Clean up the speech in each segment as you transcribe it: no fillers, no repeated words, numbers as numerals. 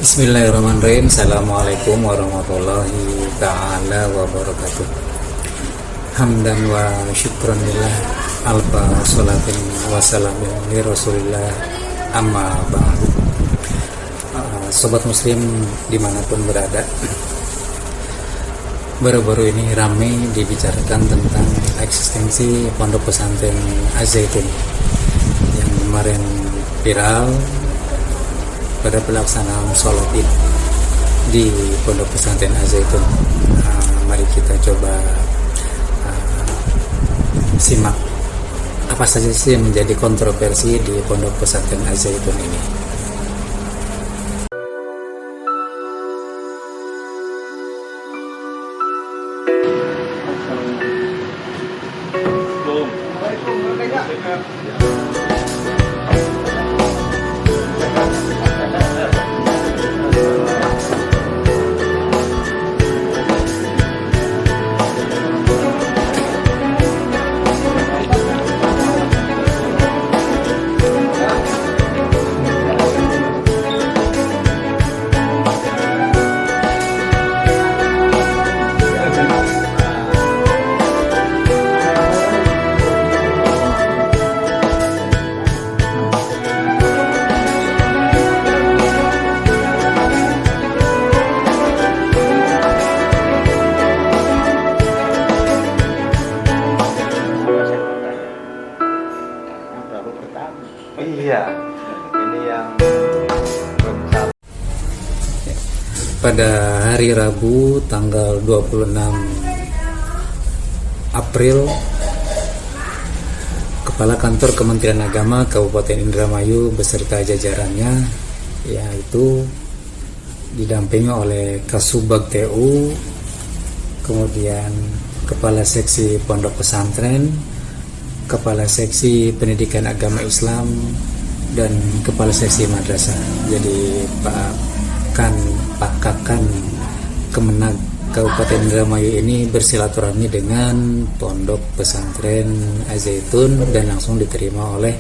Bismillahirrahmanirrahim. Assalamualaikum warahmatullahi ta'ala wabarakatuh. Hamdan wa syukran lillah, alfa salatin wa salamin li rasulillah, amma ba'du. Sobat muslim dimanapun berada, baru-baru ini ramai dibicarakan tentang eksistensi pondok pesantren Az-Zaitun yang kemarin viral pada pelaksanaan sholat id di pondok pesantren Az-Zaitun. Mari kita coba simak apa saja sih yang menjadi kontroversi di pondok pesantren Az-Zaitun ini. Iya, ini yang pada hari Rabu tanggal 26 April, Kepala Kantor Kementerian Agama Kabupaten Indramayu beserta jajarannya, yaitu didampingi oleh Kasubag TU, kemudian Kepala Seksi Pondok Pesantren, Kepala Seksi Pendidikan Agama Islam, dan Kepala Seksi Madrasah. Jadi Pak Kakan Kemenag Kabupaten Indramayu ini bersilaturahmi dengan Pondok Pesantren Az-Zaitun dan langsung diterima oleh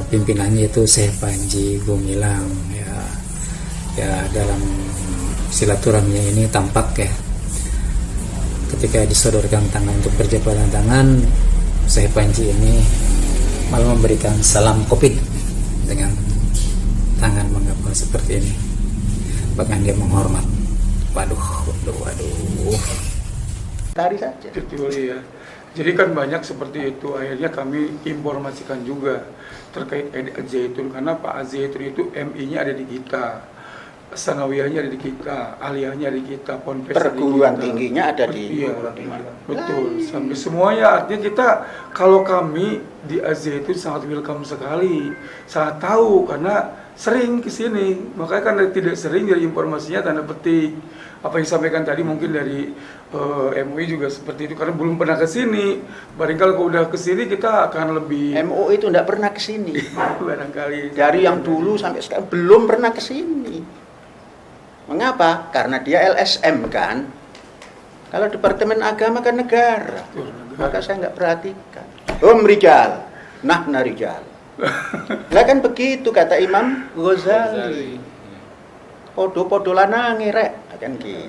pimpinannya, yaitu Syekh Panji Gumilang. Ya, dalam silaturahminya ini tampak ya, ketika disodorkan tangan untuk berjabat tangan, Syekh Panji ini malah memberikan salam Covid dengan tangan mengepal seperti ini, bahkan dia menghormat. Waduh. tari saja. Betul ya. Jadi kan banyak seperti itu. Akhirnya kami informasikan juga terkait Az-Zaitun, karena Pak Az-Zaitun itu MI-nya ada di kita, sanawiyahnya ada di kita, aliyahnya ada di kita, ponpes Perguruan tingginya ada di betul. Sampai semuanya, artinya kita, kalau kami di Az-Zaitun sangat welcome sekali, sangat tahu karena sering kesini. Makanya kan tidak sering dari informasinya tanda petik. Apa yang disampaikan tadi mungkin dari MUI juga seperti itu, karena belum pernah kesini. Barangkali kalau udah kesini kita akan lebih. MUI itu tidak pernah kesini. Barangkali Dari yang dulu sampai sekarang belum pernah kesini. Mengapa? Karena dia LSM kan. Kalau Departemen Agama kan negara. Maka saya nggak perhatikan. Rijal, nahna rijal. Lah kan begitu kata Imam Ghazali. Podo-podo lanange rek, kan gitu.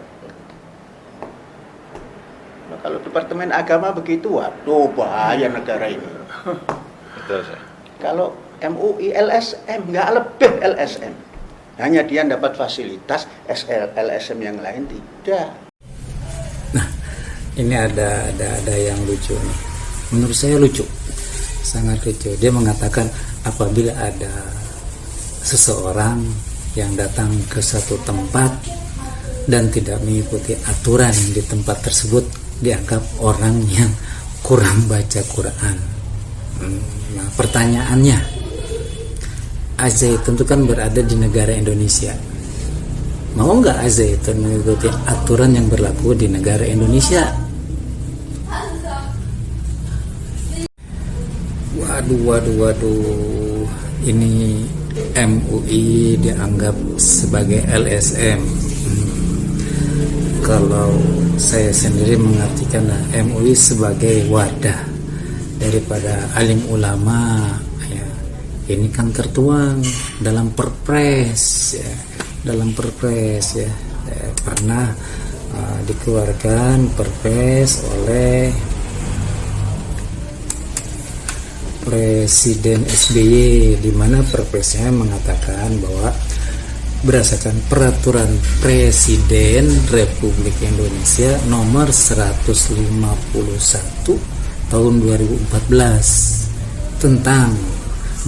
Nah, kalau Departemen Agama begitu, waduh bahaya negara ini. Betul, Sir. Kalau MUI LSM nggak lebih LSM. Hanya dia dapat fasilitas, LSM yang lain tidak. Nah, ini ada yang lucu nih. Menurut saya lucu, sangat lucu. Dia mengatakan apabila ada seseorang yang datang ke satu tempat dan tidak mengikuti aturan di tempat tersebut, dianggap orang yang kurang baca Quran. Nah, pertanyaannya, Az-Zaitun itu kan berada di negara Indonesia. Mau nggak Az-Zaitun mengikuti aturan yang berlaku di negara Indonesia? Waduh. Ini MUI dianggap sebagai LSM. Kalau saya sendiri mengartikan MUI sebagai wadah daripada alim ulama ya. Ini kan tertuang dalam perpres ya, dalam perpres ya, pernah dikeluarkan perpres oleh Presiden SBY, di mana perpresnya mengatakan bahwa berdasarkan peraturan Presiden Republik Indonesia nomor 151 tahun 2014 tentang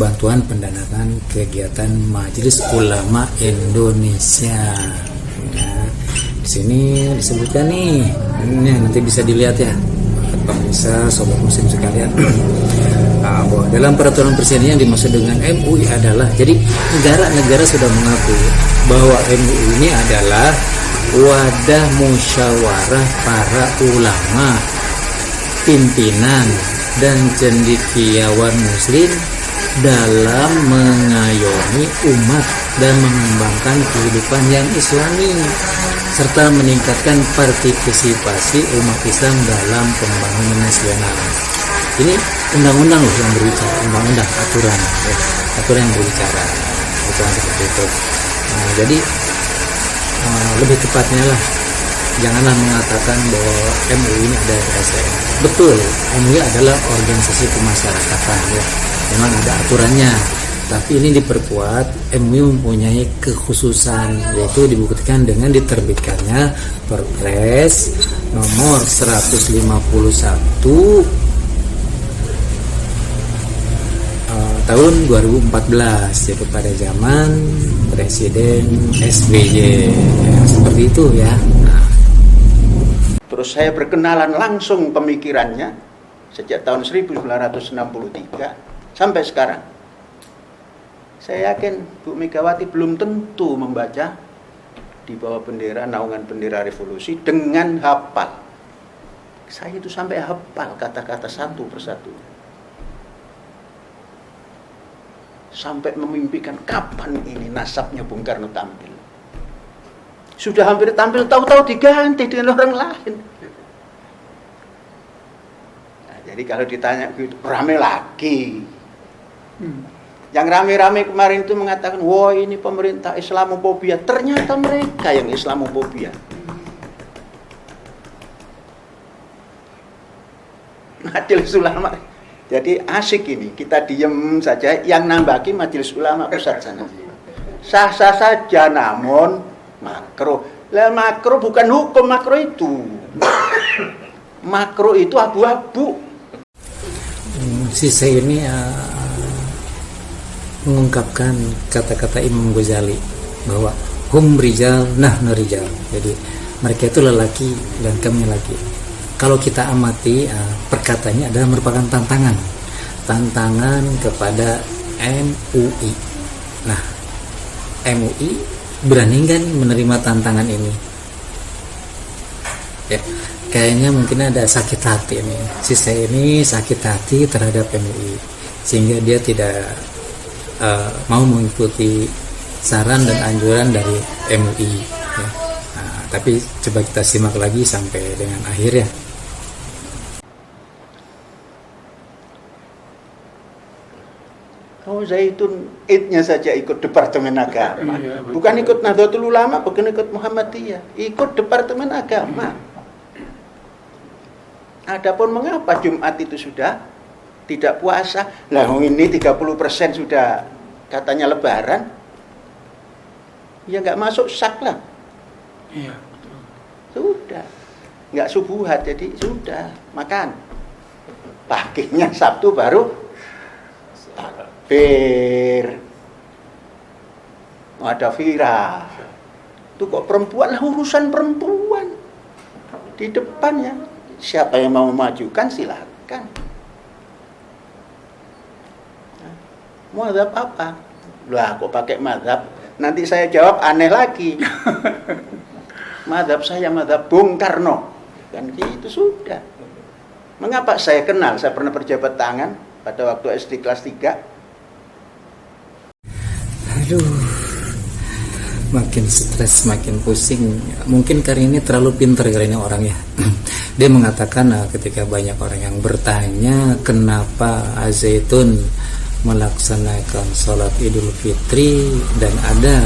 bantuan pendanaan kegiatan Majelis Ulama Indonesia. Nah, di sini disebutkan nih, ini nanti bisa dilihat ya, pemirsa, sobat muslim sekalian. Bahwa dalam peraturan presiden yang dimaksud dengan MUI adalah, jadi negara-negara sudah mengakui bahwa MUI ini adalah wadah musyawarah para ulama, pimpinan dan cendekiawan muslim dalam mengayomi umat dan mengembangkan kehidupan yang islami serta meningkatkan partisipasi umat Islam dalam pembangunan nasional. Ini undang-undang loh yang berbicara, undang-undang, aturan ya, aturan yang berbicara, aturan seperti itu. Nah, jadi lebih tepatnya lah, janganlah mengatakan bahwa MUI ini ada LSM. Betul, MUI adalah organisasi kemasyarakatan ya, memang ada aturannya. Tapi ini diperkuat, MUI mempunyai kekhususan, yaitu dibuktikan dengan diterbitkannya Perpres nomor 151 tahun 2014, yaitu pada zaman Presiden SBY ya, seperti itu ya. Terus saya berkenalan langsung pemikirannya sejak tahun 1963 sampai sekarang. Saya yakin Bu Megawati belum tentu membaca di bawah bendera, naungan bendera revolusi dengan hafal. Saya itu sampai hafal kata-kata satu persatu. Sampai memimpikan kapan ini nasabnya Bung Karno tampil. Sudah hampir tampil, tahu-tahu diganti dengan orang lain. Nah, jadi kalau ditanya gitu, rame lagi. Yang rame-rame kemarin itu mengatakan, wah ini pemerintah Islamophobia. Ternyata mereka yang Islamophobia. Majelis Ulama. Jadi asik ini, kita diem saja, yang nambaki Majelis Ulama pusat sana. Sah-sah saja, namun makro. Lah makro bukan hukum, makro itu. Makro itu abu-abu. Sisa ini mengungkapkan kata-kata Imam Ghazali bahwa hum rijal nahnu rijal. Jadi mereka itu lelaki dan kami lelaki. Kalau kita amati perkataannya adalah merupakan tantangan kepada MUI. Nah, MUI berani nggak nih menerima tantangan ini? Ya, kayaknya mungkin ada sakit hati nih. Sisa ini sakit hati terhadap MUI sehingga dia tidak mau mengikuti saran dan anjuran dari MUI. Ya. Nah, tapi coba kita simak lagi sampai dengan akhir ya. Oh, Zaitun idnya saja ikut Departemen Agama. Iya, Bukan ikut Nahdlatul Ulama, bukan ikut Muhammadiyah. Ikut Departemen Agama. Adapun mengapa Jumat itu sudah tidak puasa? Lah ini 30% sudah katanya lebaran. Ya nggak masuk sak lah. Iya. Sudah. Nggak subuhat, jadi sudah makan. Paginya Sabtu baru takbir. Ada Vira. Itu kok perempuan, urusan perempuan. Di depannya. Siapa yang mau memajukan silakan. Mazhab apa? Lah kok pakai mazhab? Nanti saya jawab aneh lagi. Mazhab saya mazhab Bung Karno. Kan gitu sudah. Mengapa saya kenal? Saya pernah berjabat tangan pada waktu SD kelas 3. Aduh, makin stres, makin pusing. Mungkin kali ini terlalu pintar kali ini orang ya. Dia mengatakan ketika banyak orang yang bertanya kenapa Zaitun melaksanakan sholat Idul Fitri dan ada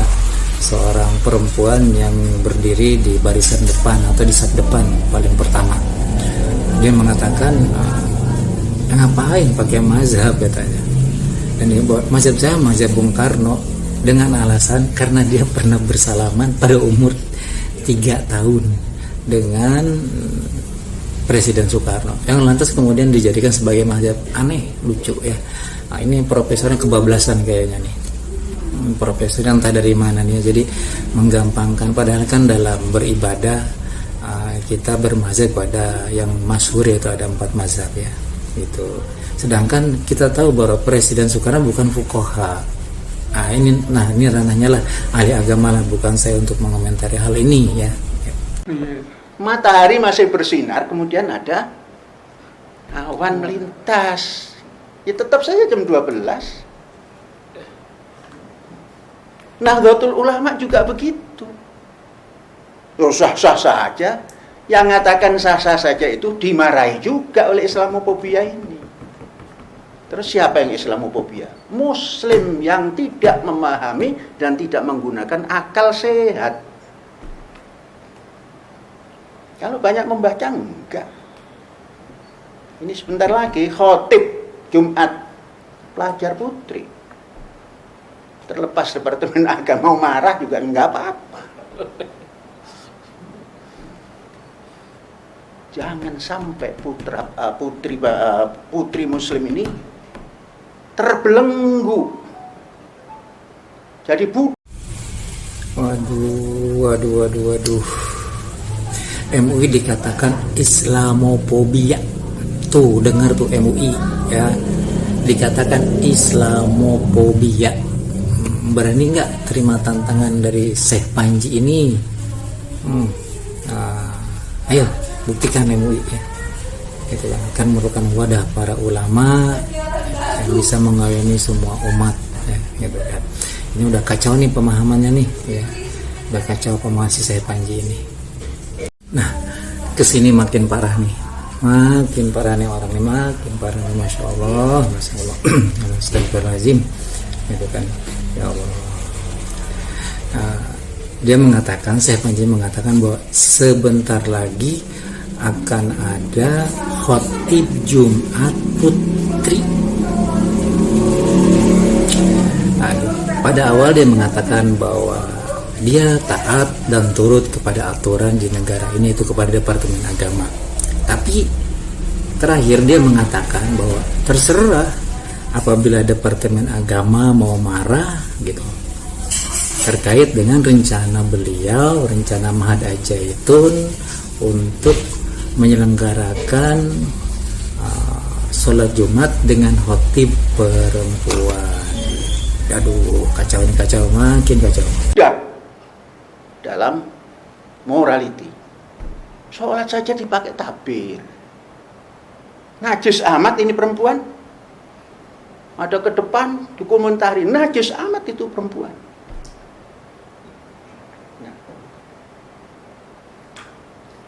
seorang perempuan yang berdiri di barisan depan atau di saf depan paling pertama. Dia mengatakan, ngapain pakai mazhab, katanya. Dan dia buat mazhab saya mazhab Bung Karno, dengan alasan karena dia pernah bersalaman pada umur 3 tahun dengan Presiden Soekarno, yang lantas kemudian dijadikan sebagai mazhab. Aneh, lucu ya. Nah, ini profesornya kebablasan kayaknya nih, profesor yang entah dari mana nih. Jadi menggampangkan, padahal kan dalam beribadah kita bermazhab pada yang masyhur, yaitu ada 4 mazhab ya gitu. Sedangkan kita tahu bahwa Presiden Soekarno bukan fuqaha. Ini ranahnya lah ahli agama lah, bukan saya untuk mengomentari hal ini ya. Matahari masih bersinar, kemudian ada awan melintas. Ya tetap saja jam 12. Nahdlatul Ulama juga begitu. Sah-sah saja. Yang mengatakan sah-sah saja itu dimarahi juga oleh Islamofobia ini. Terus siapa yang Islamofobia? Muslim yang tidak memahami dan tidak menggunakan akal sehat. Kalau banyak membaca, enggak. Ini sebentar lagi khotib Jumat pelajar putri. Terlepas Departemen Agama mau marah juga enggak apa-apa. Jangan sampai putri Muslim ini terbelenggu. Jadi Waduh. MUI dikatakan Islamofobia. Tuh, dengar tuh MUI ya. Dikatakan Islamofobia. Berani nggak terima tantangan dari Syekh Panji ini? Ayo buktikan MUI ya. Itu kan merupakan wadah para ulama yang bisa mengayomi semua umat ya, gitu kan. Ini udah kacau nih pemahamannya nih ya. Udah kacau pemahaman si Syekh Panji ini. Nah, kesini makin parah nih. Makin parah nih orang nih, makin parah nih, Masya Allah. Astagfirullahaladzim, gitu kan. Ya Allah. Dia mengatakan, Syekh Panji mengatakan bahwa sebentar lagi akan ada khotib Jumat putri. Pada awal dia mengatakan bahwa dia taat dan turut kepada aturan di negara ini, itu kepada Departemen Agama. Tapi terakhir dia mengatakan bahwa terserah apabila Departemen Agama mau marah gitu terkait dengan rencana beliau, rencana Mahad Al-Zaitun untuk menyelenggarakan sholat Jumat dengan khotib perempuan. Aduh, kacau ini, kacau, makin kacau. Dalam morality, sholat saja dipakai tabir. Najis amat ini perempuan. Ada ke depan dikomentari, najis amat itu perempuan.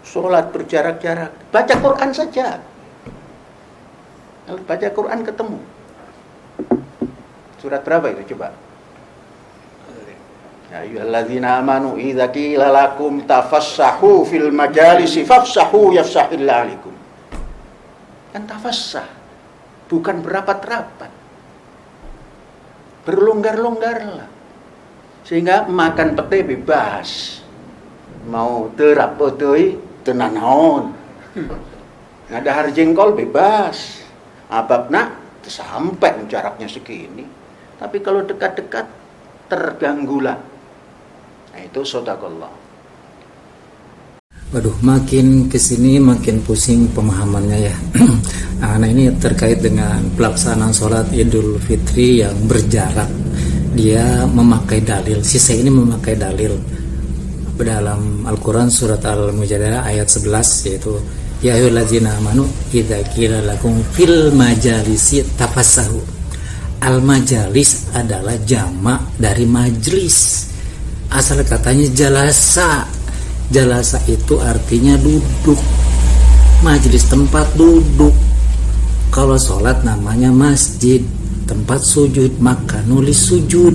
Sholat berjarak-jarak, baca Quran saja. Kalau baca Quran ketemu. Surat berapa itu coba? Ya ayyuhalladzina amanu idza qila lakum tafassahu fil majalisi fafsahu yafsahillahu alaikum. Kan tafassah, bukan berapat-rapat. Berlonggar-longgarlah. Sehingga makan pete bebas. Mau terap deui tenan naon. Ngadahar jengkol bebas. Ababna sampai jaraknya segini. Tapi kalau dekat-dekat terganggulah. Nah, itu shadaqallah. Waduh, makin kesini makin pusing pemahamannya ya. Nah, ini terkait dengan pelaksanaan sholat Idul Fitri yang berjarak. Dia memakai dalil, sisa ini memakai dalil dalam Al-Quran surat Al-Mujadalah ayat 11, yaitu ya ayyuhallazina amanu idza qila lakum fil majalisi tafassahu. Al-majalis adalah jamak dari majlis. Asal katanya jalasa. Jalasa itu artinya duduk. Majlis tempat duduk. Kalau sholat namanya masjid. tempat sujud, maka nulis sujud.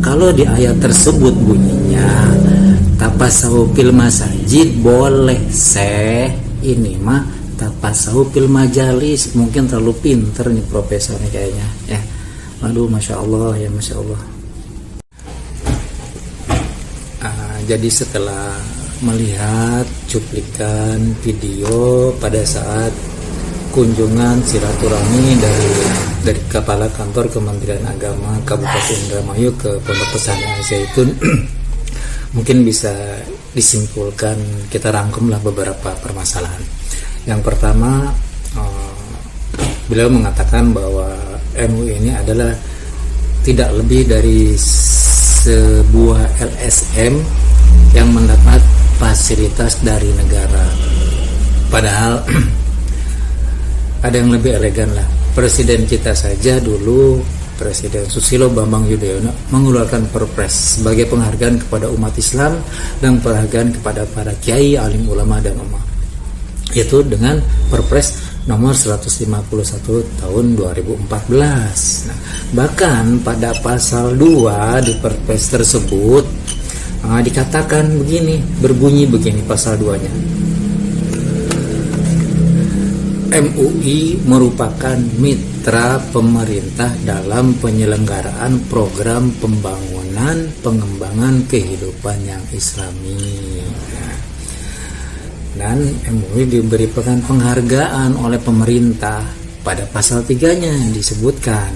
Kalau di ayat tersebut bunyinya tapasahu fil masajid, boleh. Ini mah tapasahu fil majalis. Mungkin terlalu pinter nih profesornya kayaknya ya. Aduh, masya Allah ya, masya Allah. Jadi setelah melihat cuplikan video pada saat kunjungan silaturahmi dari Kepala Kantor Kementerian Agama Kabupaten Indramayu ke Pondok Pesantren Zaitun, mungkin bisa disimpulkan, kita rangkumlah beberapa permasalahan. Yang pertama, beliau mengatakan bahwa MUI ini adalah tidak lebih dari sebuah LSM yang mendapat fasilitas dari negara. Padahal ada yang lebih elegan lah. Presiden kita saja dulu, Presiden Susilo Bambang Yudhoyono, mengeluarkan perpres sebagai penghargaan kepada umat Islam dan penghargaan kepada para kiai, alim ulama dan ulama. Itu dengan perpres nomor 151 tahun 2014. Nah, bahkan pada pasal 2 di perpres tersebut dikatakan begini, berbunyi begini pasal 2-nya. MUI merupakan mitra pemerintah dalam penyelenggaraan program pembangunan pengembangan kehidupan yang Islami. Dan MUI diberikan penghargaan oleh pemerintah. Pada pasal 3-nya disebutkan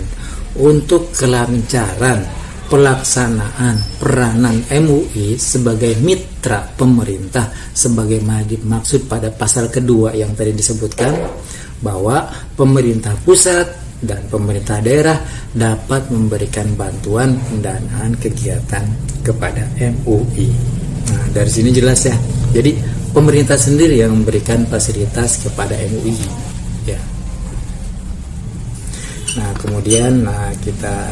untuk kelancaran pelaksanaan peranan MUI sebagai mitra pemerintah sebagaimana dimaksud pada pasal kedua yang tadi disebutkan, bahwa pemerintah pusat dan pemerintah daerah dapat memberikan bantuan pendanaan kegiatan kepada MUI. Nah, dari sini jelas ya. Jadi pemerintah sendiri yang memberikan fasilitas kepada MUI ya. Nah, kemudian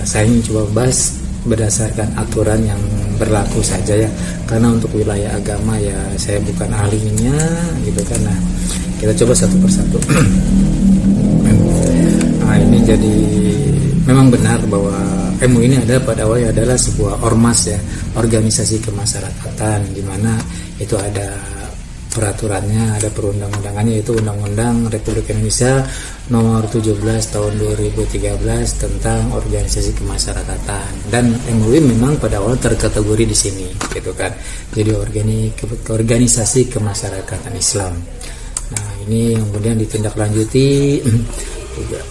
saya ingin coba bahas berdasarkan aturan yang berlaku saja ya, karena untuk wilayah agama ya saya bukan ahlinya gitu kan. Nah, kita coba satu persatu. Ini jadi memang benar bahwa MUI ini pada awalnya adalah sebuah ormas ya, organisasi kemasyarakatan, di mana itu ada peraturannya, ada perundang-undangannya, yaitu Undang-Undang Republik Indonesia nomor 17 tahun 2013 tentang organisasi kemasyarakatan. Dan MUI memang pada awal terkategori di sini gitu kan. Jadi organisasi kemasyarakatan Islam. Nah, ini kemudian ditindaklanjuti juga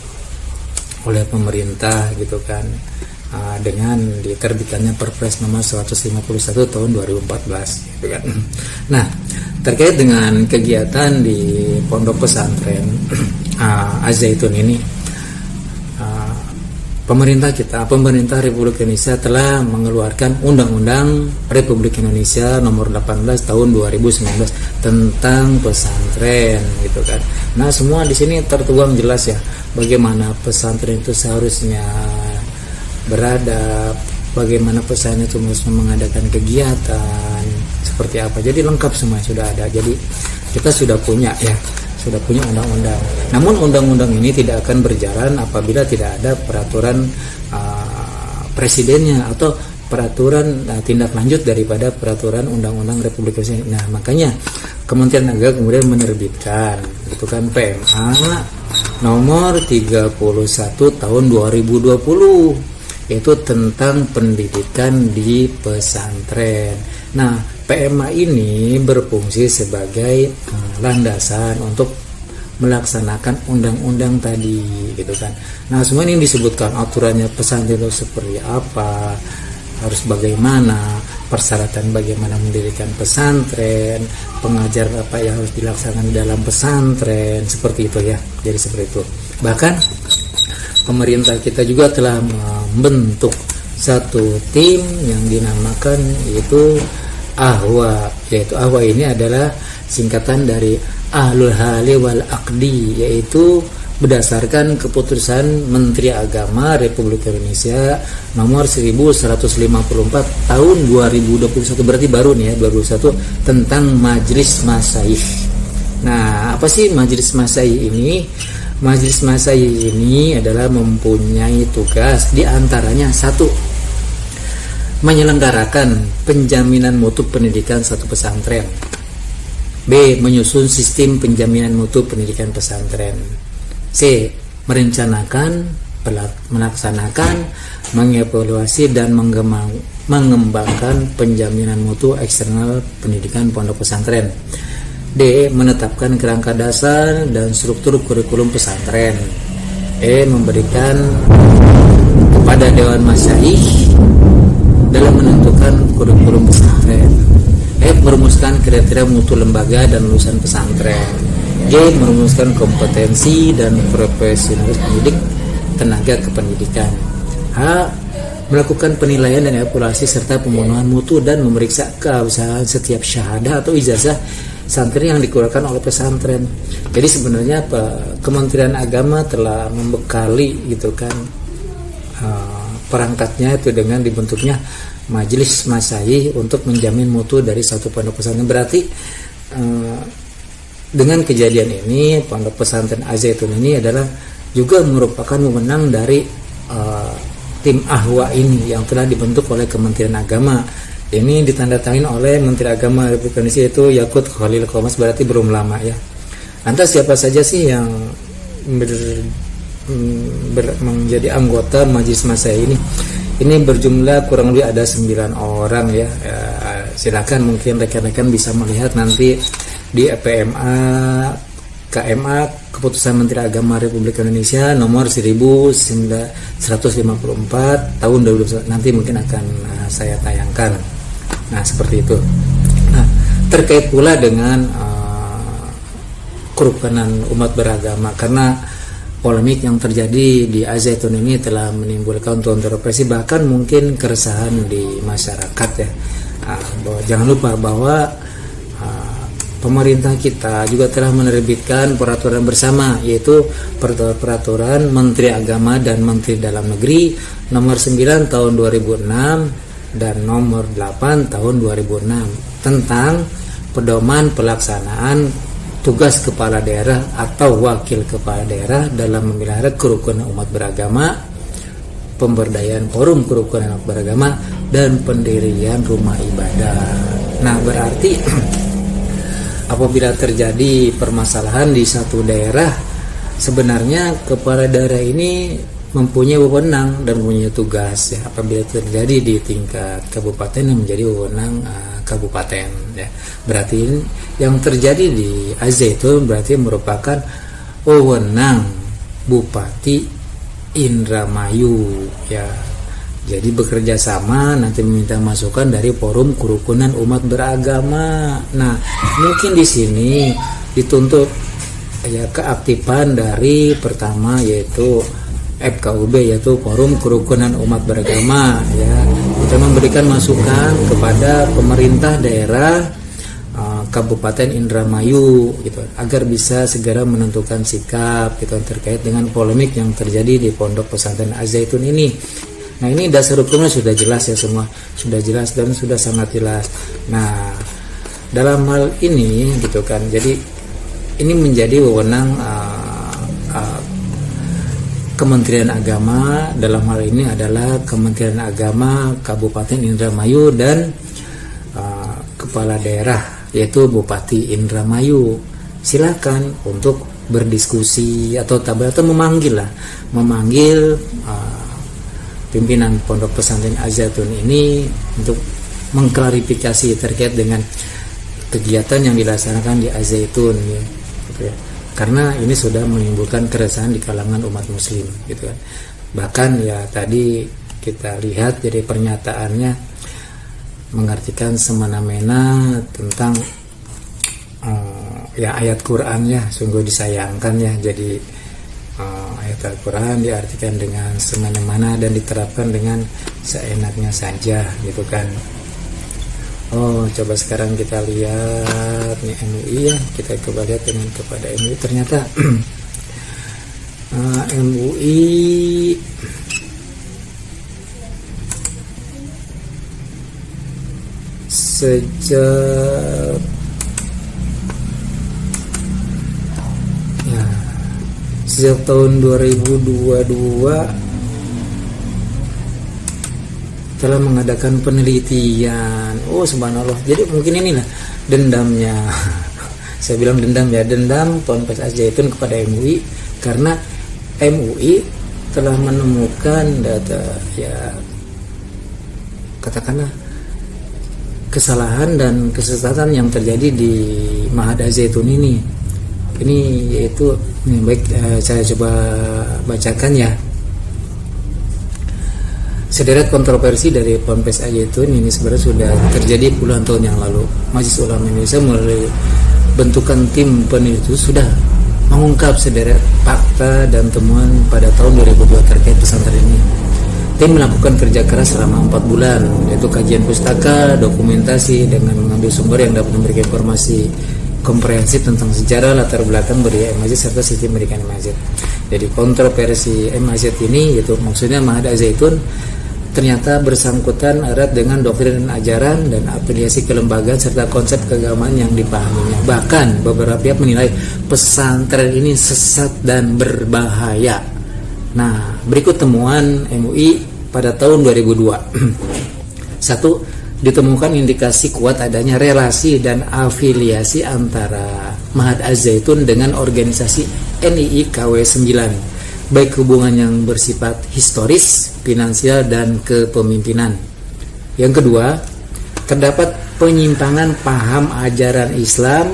oleh pemerintah gitu kan, dengan diterbitkannya Perpres nomor 151 tahun 2014 gitu kan. Nah, terkait dengan kegiatan di Pondok Pesantren Az-Zaitun ini, pemerintah Republik Indonesia telah mengeluarkan Undang-Undang Republik Indonesia nomor 18 tahun 2019 tentang pesantren gitu kan. Nah, semua di sini tertuang jelas ya, bagaimana pesantren itu seharusnya beradab, bagaimana pesantren itu harus mengadakan kegiatan seperti apa. Jadi lengkap semua sudah ada. Jadi kita sudah punya undang-undang. Namun undang-undang ini tidak akan berjalan apabila tidak ada peraturan presidennya atau peraturan tindak lanjut daripada peraturan Undang-Undang Republik Indonesia. Nah, makanya Kementerian Agama kemudian menerbitkan itu kan PMA nomor 31 tahun 2020, yaitu tentang pendidikan di pesantren. Nah, PMA ini berfungsi sebagai landasan untuk melaksanakan undang-undang tadi gitu kan. Nah, semua ini disebutkan aturannya pesantren itu seperti apa, harus bagaimana, persyaratan bagaimana mendirikan pesantren, pengajar apa yang harus dilaksanakan di dalam pesantren, seperti itu ya. Jadi seperti itu. Bahkan pemerintah kita juga telah membentuk satu tim yang dinamakan yaitu AHWA, yaitu AHWA ini adalah singkatan dari Ahlul Hali wal Aqdi, yaitu berdasarkan keputusan Menteri Agama Republik Indonesia nomor 1154 tahun 2021, berarti baru nih ya, 2021, tentang Majelis Masyayikh. Nah, apa sih Majelis Masyayikh ini? Majelis Masai ini adalah mempunyai tugas diantaranya satu, menyelenggarakan penjaminan mutu pendidikan satu pesantren. B. Menyusun sistem penjaminan mutu pendidikan pesantren. C. Merencanakan, melaksanakan, mengevaluasi dan mengembangkan penjaminan mutu eksternal pendidikan pondok pesantren. D. Menetapkan kerangka dasar dan struktur kurikulum pesantren. E. Memberikan kepada Dewan Masyayikh dalam menentukan kurikulum pesantren. F. Merumuskan kriteria mutu lembaga dan lulusan pesantren. G. Merumuskan kompetensi dan profesionalis pendidik tenaga kependidikan. H. Melakukan penilaian dan evaluasi serta pemenuhan mutu dan memeriksa keabsahan setiap syahadah atau ijazah santri yang dikeluarkan oleh pesantren. Jadi sebenarnya Kementerian Agama telah membekali gitu kan perangkatnya itu dengan dibentuknya Majelis Masyayikh untuk menjamin mutu dari satu pondok pesantren. Berarti dengan kejadian ini pondok pesantren Az-Zaitun ini adalah juga merupakan wewenang dari tim Ahwa ini yang telah dibentuk oleh Kementerian Agama. Ini ditandatangani oleh Menteri Agama Republik Indonesia, itu Yakut Khalil Qomas, berarti belum lama ya. Lantas siapa saja sih yang menjadi anggota Majelis Masyayikh ini? Ini berjumlah kurang lebih ada 9 orang ya. Silakan mungkin rekan-rekan bisa melihat nanti di PMA KMA Keputusan Menteri Agama Republik Indonesia nomor 1154 tahun 2021, nanti mungkin akan saya tayangkan. Nah, seperti itu. Nah, terkait pula dengan kerukunan umat beragama, karena polemik yang terjadi di Az-Zaitun ini telah menimbulkan kontroversi, bahkan mungkin keresahan di masyarakat ya. Jangan lupa bahwa pemerintah kita juga telah menerbitkan peraturan bersama, yaitu peraturan Menteri Agama dan Menteri Dalam Negeri nomor 9 tahun 2006 dan nomor 8 tahun 2006 tentang pedoman pelaksanaan tugas kepala daerah atau wakil kepala daerah dalam memelihara kerukunan umat beragama, pemberdayaan forum kerukunan umat beragama, dan pendirian rumah ibadah. Nah, berarti apabila terjadi permasalahan di satu daerah, sebenarnya kepala daerah ini mempunyai wewenang dan mempunyai tugas ya. Apabila terjadi di tingkat kabupaten yang menjadi wewenang kabupaten ya. Berarti yang terjadi di Az-Zaitun berarti merupakan wewenang Bupati Indramayu ya. Jadi bekerja sama, nanti meminta masukan dari forum kerukunan umat beragama. Nah, mungkin di sini dituntut ya keaktifan dari pertama yaitu FKUB, yaitu Forum Kerukunan Umat Beragama ya. Kita memberikan masukan kepada pemerintah daerah Kabupaten Indramayu gitu, agar bisa segera menentukan sikap gitu terkait dengan polemik yang terjadi di Pondok Pesantren Az-Zaitun ini. Nah, ini dasar hukumnya sudah jelas ya, semua sudah jelas dan sudah sangat jelas. Nah, dalam hal ini gitu kan, jadi ini menjadi wewenang Kementerian Agama. Dalam hal ini adalah Kementerian Agama Kabupaten Indramayu dan kepala daerah yaitu Bupati Indramayu. Silakan untuk berdiskusi atau memanggil pimpinan Pondok Pesantren Az-Zaitun ini untuk mengklarifikasi terkait dengan kegiatan yang dilaksanakan di Az-Zaitun ya. Karena ini sudah menimbulkan keresahan di kalangan umat muslim gitu kan. Bahkan ya tadi kita lihat jadi pernyataannya mengartikan semena-mena tentang ya ayat Quran ya, sungguh disayangkan ya. Jadi ayat Al-Quran diartikan dengan semena-mena dan diterapkan dengan seenaknya saja gitu kan. Oh, coba sekarang kita lihat nih MUI ya, kita coba lihat dengan kepada MUI. Ternyata MUI sejak tahun 2022 telah mengadakan penelitian. Oh subhanallah. Jadi mungkin inilah dendamnya. Saya bilang dendam ya, dendam Ponpes Al-Zaitun kepada MUI karena MUI telah menemukan data ya katakanlah kesalahan dan kesesatan yang terjadi di Ma'had Al-Zaitun ini. Ini yaitu baik, saya coba bacakan ya. Sederet kontroversi dari Ponpes Al-Zaitun ini sebenarnya sudah terjadi puluhan tahun yang lalu. Majelis Ulama Indonesia melalui bentukan tim peneliti sudah mengungkap sederet fakta dan temuan pada tahun 2002 terkait pesantren ini. Tim melakukan kerja keras selama 4 bulan, yaitu kajian pustaka, dokumentasi dengan mengambil sumber yang dapat memberikan informasi komprehensif tentang sejarah, latar belakang berdiri MAZ serta sistem pendidikan MAZ. Jadi kontroversi MAZ ini, yaitu maksudnya Ma'had Al-Zaitun, ternyata bersangkutan erat dengan doktrin dan ajaran dan afiliasi kelembagaan serta konsep keagamaan yang dipahaminya. Bahkan beberapa pihak menilai pesantren ini sesat dan berbahaya. Nah, berikut temuan MUI pada tahun 2002. 1. Ditemukan indikasi kuat adanya relasi dan afiliasi antara Ma'had Al-Zaitun dengan organisasi NII KW 9. Baik hubungan yang bersifat historis, finansial, dan kepemimpinan. Yang kedua, terdapat penyimpangan paham ajaran Islam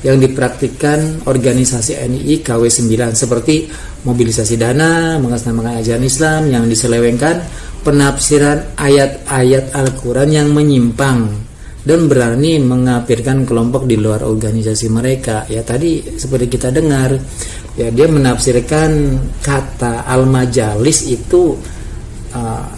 yang dipraktikkan organisasi NII KW 9 seperti mobilisasi dana, mengatasnamakan ajaran Islam yang diselewengkan, penafsiran ayat-ayat Al-Quran yang menyimpang, dan berani mengkafirkan kelompok di luar organisasi mereka. Ya tadi seperti kita dengar, ya dia menafsirkan kata al-majalis itu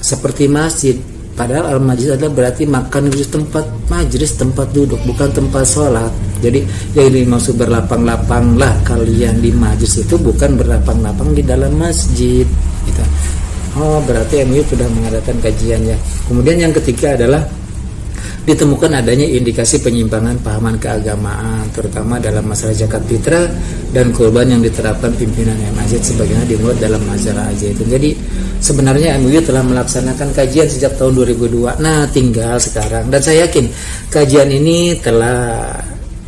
seperti masjid, padahal al-majalis adalah berarti makan di tempat majelis, tempat duduk, bukan tempat sholat. Jadi yang dimaksud berlapang-lapanglah kalian di majelis itu bukan berlapang-lapang di dalam masjid gitu. Oh berarti MUI sudah mengadakan kajian ya. Kemudian yang ketiga adalah ditemukan adanya indikasi penyimpangan pahaman keagamaan, terutama dalam masalah zakat fitrah dan kurban yang diterapkan pimpinan MAZ sebagaimana dimuat dalam masalah Al-Zaitun. Jadi sebenarnya MUI telah melaksanakan kajian sejak tahun 2002. Nah, tinggal sekarang, dan saya yakin kajian ini telah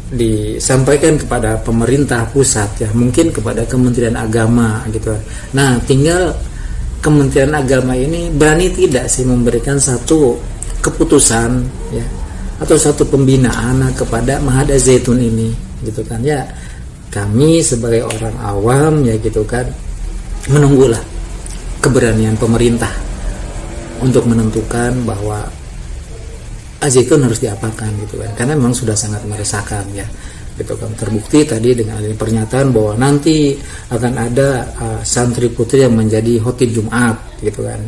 disampaikan kepada pemerintah pusat ya, mungkin kepada Kementerian Agama gitu. Nah, tinggal Kementerian Agama ini berani tidak sih memberikan satu keputusan ya atau satu pembinaan kepada Ma'had Al-Zaitun ini gitu kan ya. Kami sebagai orang awam ya gitu kan menunggulah keberanian pemerintah untuk menentukan bahwa Al-Zaitun harus diapakan gitu kan, karena memang sudah sangat meresahkan ya gitu kan. Terbukti tadi dengan adanya pernyataan bahwa nanti akan ada santri putri yang menjadi khotib Jumat gitu kan,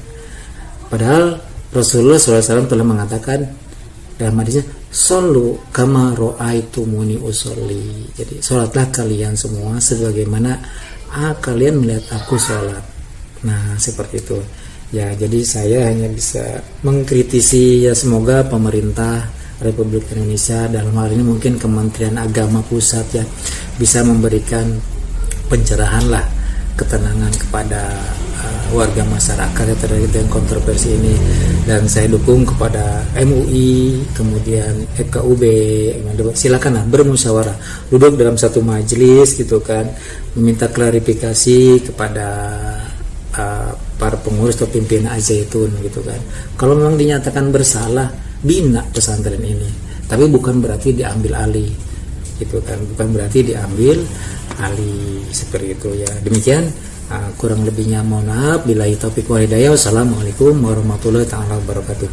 padahal Rasulullah SAW telah mengatakan dalam hadisnya, "Shollu kama ra'aitumuni usolli." Jadi sholatlah kalian semua sebagaimana kalian melihat aku sholat. Nah seperti itu ya. Jadi saya hanya bisa mengkritisi ya, semoga pemerintah Republik Indonesia dalam hal ini mungkin Kementerian Agama Pusat ya bisa memberikan pencerahan lah, ketenangan kepada warga masyarakat yang terkait dengan kontroversi ini. Dan saya dukung kepada MUI, kemudian FKUB, silakanlah bermusyawarah, duduk dalam satu majelis gitu kan, meminta klarifikasi kepada para pengurus atau pimpinan Al-Zaitun gitu kan. Kalau memang dinyatakan bersalah, bina pesantren ini, tapi bukan berarti diambil alih gitu kan, bukan berarti diambil alih seperti itu ya. Demikian kurang lebihnya mohon maaf. Billahi taufiq wal hidayah. Wassalamualaikum warahmatullahi wabarakatuh.